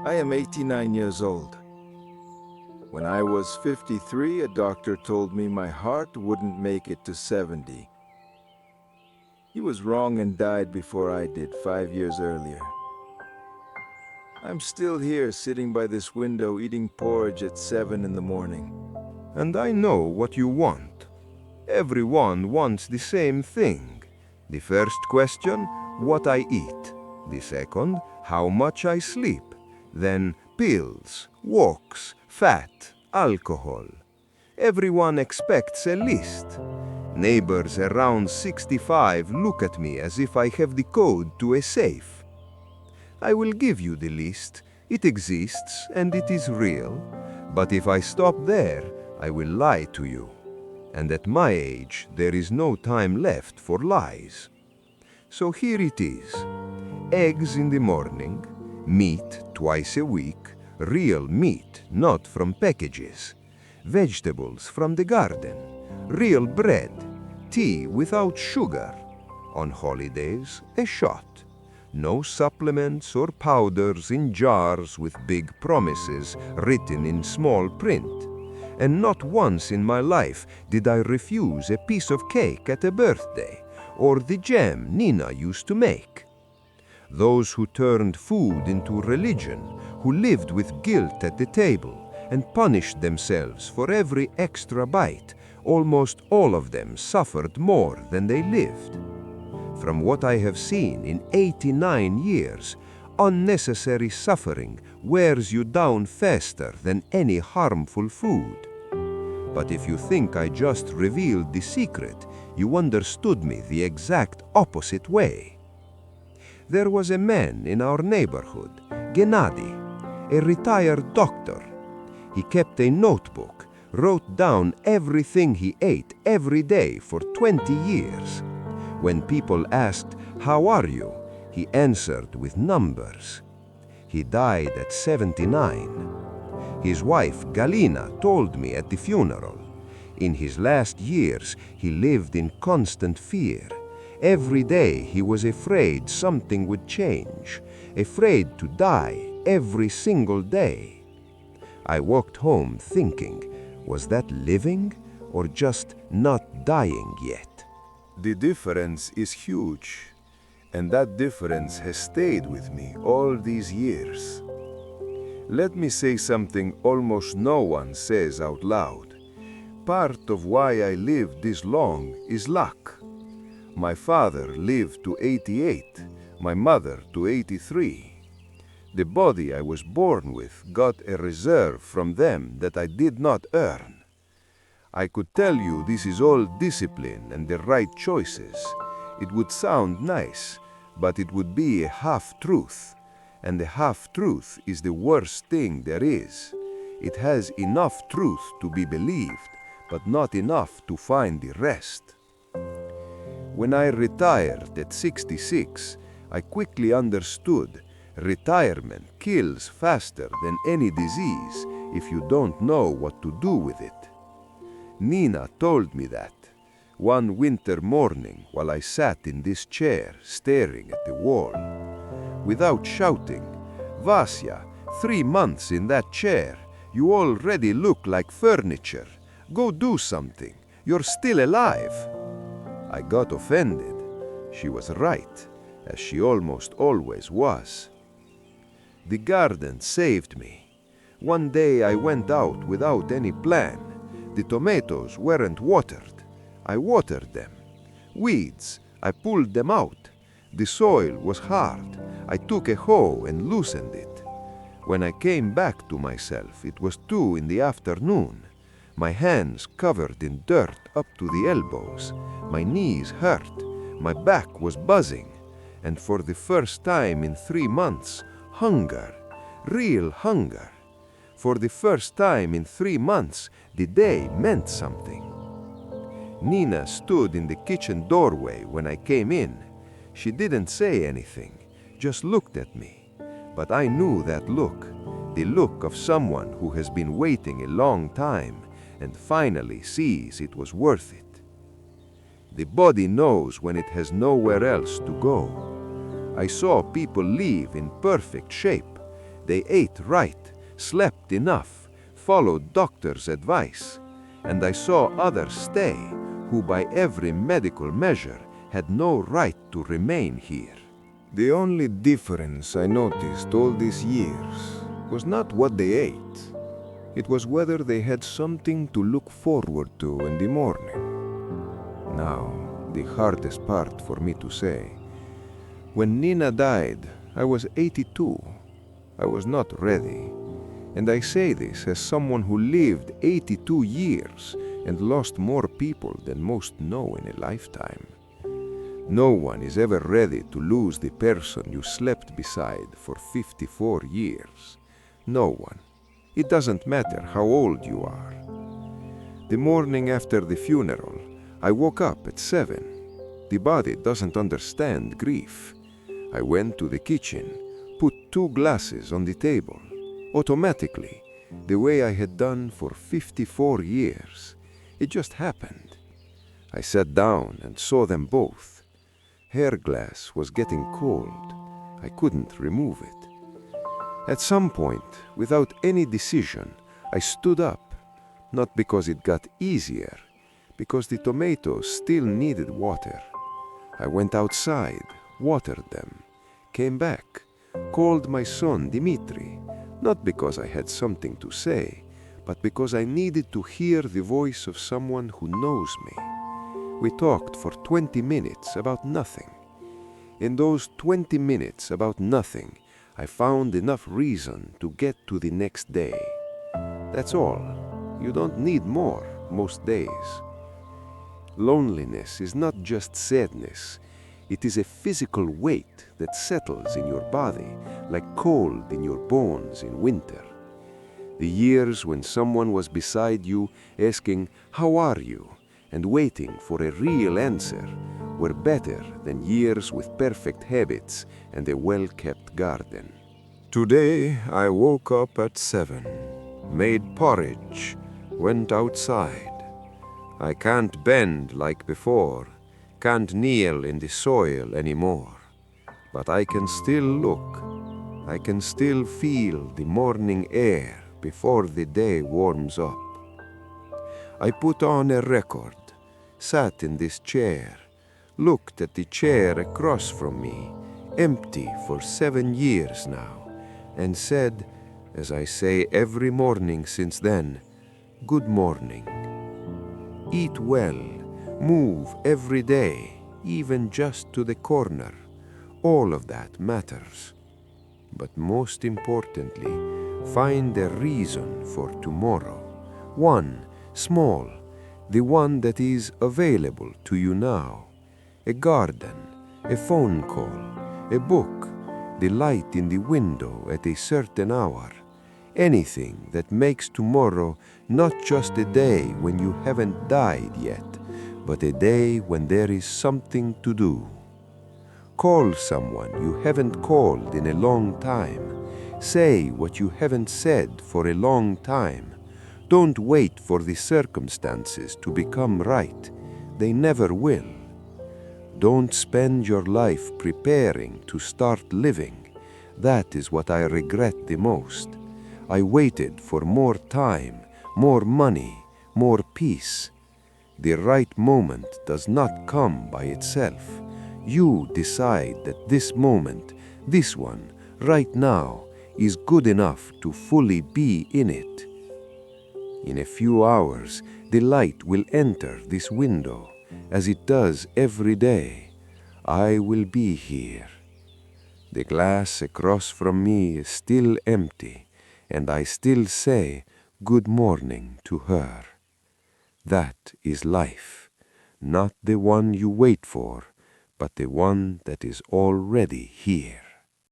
I am 89 years old. When I was 53, a doctor told me my heart wouldn't make it to 70. He was wrong and died before I did, 5 years earlier. I'm still here, sitting by this window, eating porridge at 7 in the morning. And I know what you want. Everyone wants the same thing. The first question, what I eat. The second, how much I sleep. Then pills, walks, fat, alcohol. Everyone expects a list. Neighbors around 65 look at me as if I have the code to a safe. I will give you the list. It exists and it is real. But if I stop there, I will lie to you. And at my age, there is no time left for lies. So here it is. Eggs in the morning, meat twice a week, real meat, not from packages, vegetables from the garden, real bread, tea without sugar. On holidays, a shot. No supplements or powders in jars with big promises written in small print. And not once in my life did I refuse a piece of cake at a birthday or the jam Nina used to make. Those who turned food into religion, who lived with guilt at the table and punished themselves for every extra bite, almost all of them suffered more than they lived. From what I have seen in 89 years, unnecessary suffering wears you down faster than any harmful food. But if you think I just revealed the secret, you understood me the exact opposite way. There was a man in our neighborhood, Gennady, a retired doctor. He kept a notebook, wrote down everything he ate every day for 20 years. When people asked, "How are you?" he answered with numbers. He died at 79. His wife, Galina, told me at the funeral. In his last years, he lived in constant fear. Every day he was afraid something would change, afraid to die every single day. I walked home thinking, was that living or just not dying yet? The difference is huge, and that difference has stayed with me all these years. Let me say something almost no one says out loud. Part of why I lived this long is luck. My father lived to 88, my mother to 83. The body I was born with got a reserve from them that I did not earn. I could tell you this is all discipline and the right choices. It would sound nice, but it would be a half-truth. And the half-truth is the worst thing there is. It has enough truth to be believed, but not enough to find the rest. When I retired at 66, I quickly understood retirement kills faster than any disease if you don't know what to do with it. Nina told me that one winter morning while I sat in this chair staring at the wall. Without shouting, "Vasya, 3 months in that chair, you already look like furniture. Go do something, you're still alive." I got offended. She was right, as she almost always was. The garden saved me. One day I went out without any plan. The tomatoes weren't watered. I watered them. Weeds, I pulled them out. The soil was hard. I took a hoe and loosened it. When I came back to myself, it was 2 in the afternoon. My hands covered in dirt up to the elbows. My knees hurt. My back was buzzing. And for the first time in 3 months, hunger, real hunger. For the first time in 3 months, the day meant something. Nina stood in the kitchen doorway when I came in. She didn't say anything, just looked at me. But I knew that look, the look of someone who has been waiting a long time and finally sees it was worth it. The body knows when it has nowhere else to go. I saw people leave in perfect shape. they ate right, slept enough, followed doctor's advice. And I saw others stay, who by every medical measure had no right to remain here. The only difference I noticed all these years was not what they ate. It was whether they had something to look forward to in the morning. Now, the hardest part for me to say. When Nina died, I was 82. I was not ready. And I say this as someone who lived 82 years and lost more people than most know in a lifetime. No one is ever ready to lose the person you slept beside for 54 years. No one. It doesn't matter how old you are. The morning after the funeral, I woke up at 7. The body doesn't understand grief. I went to the kitchen, put 2 glasses on the table, automatically, the way I had done for 54 years. It just happened. I sat down and saw them both. Her glass was getting cold. I couldn't remove it. At some point, without any decision, I stood up, not because it got easier, because the tomatoes still needed water. I went outside, watered them, came back, called my son Dimitri, not because I had something to say, but because I needed to hear the voice of someone who knows me. We talked for 20 minutes about nothing. In those 20 minutes about nothing, I found enough reason to get to the next day. That's all. You don't need more most days. Loneliness is not just sadness. It is a physical weight that settles in your body like cold in your bones in winter. The years when someone was beside you asking, "How are you?" and waiting for a real answer were better than years with perfect habits and a well-kept garden. Today I woke up at 7, made porridge, went outside. I can't bend like before, can't kneel in the soil anymore. But I can still look. I can still feel the morning air before the day warms up. I put on a record, sat in this chair, looked at the chair across from me, empty for 7 years now, and said, as I say every morning since then, "Good morning." Eat well, move every day, even just to the corner. All of that matters. But most importantly, find a reason for tomorrow. One, small, the one that is available to you now. A garden, a phone call, a book, the light in the window at a certain hour. Anything that makes tomorrow not just a day when you haven't died yet, but a day when there is something to do. Call someone you haven't called in a long time. Say what you haven't said for a long time. Don't wait for the circumstances to become right. They never will. Don't spend your life preparing to start living. That is what I regret the most. I waited for more time, more money, more peace. The right moment does not come by itself. You decide that this moment, this one, right now, is good enough to fully be in it. In a few hours, the light will enter this window, as it does every day. I will be here. The glass across from me is still empty, and I still say good morning to her. That is life, not the one you wait for, but the one that is already here.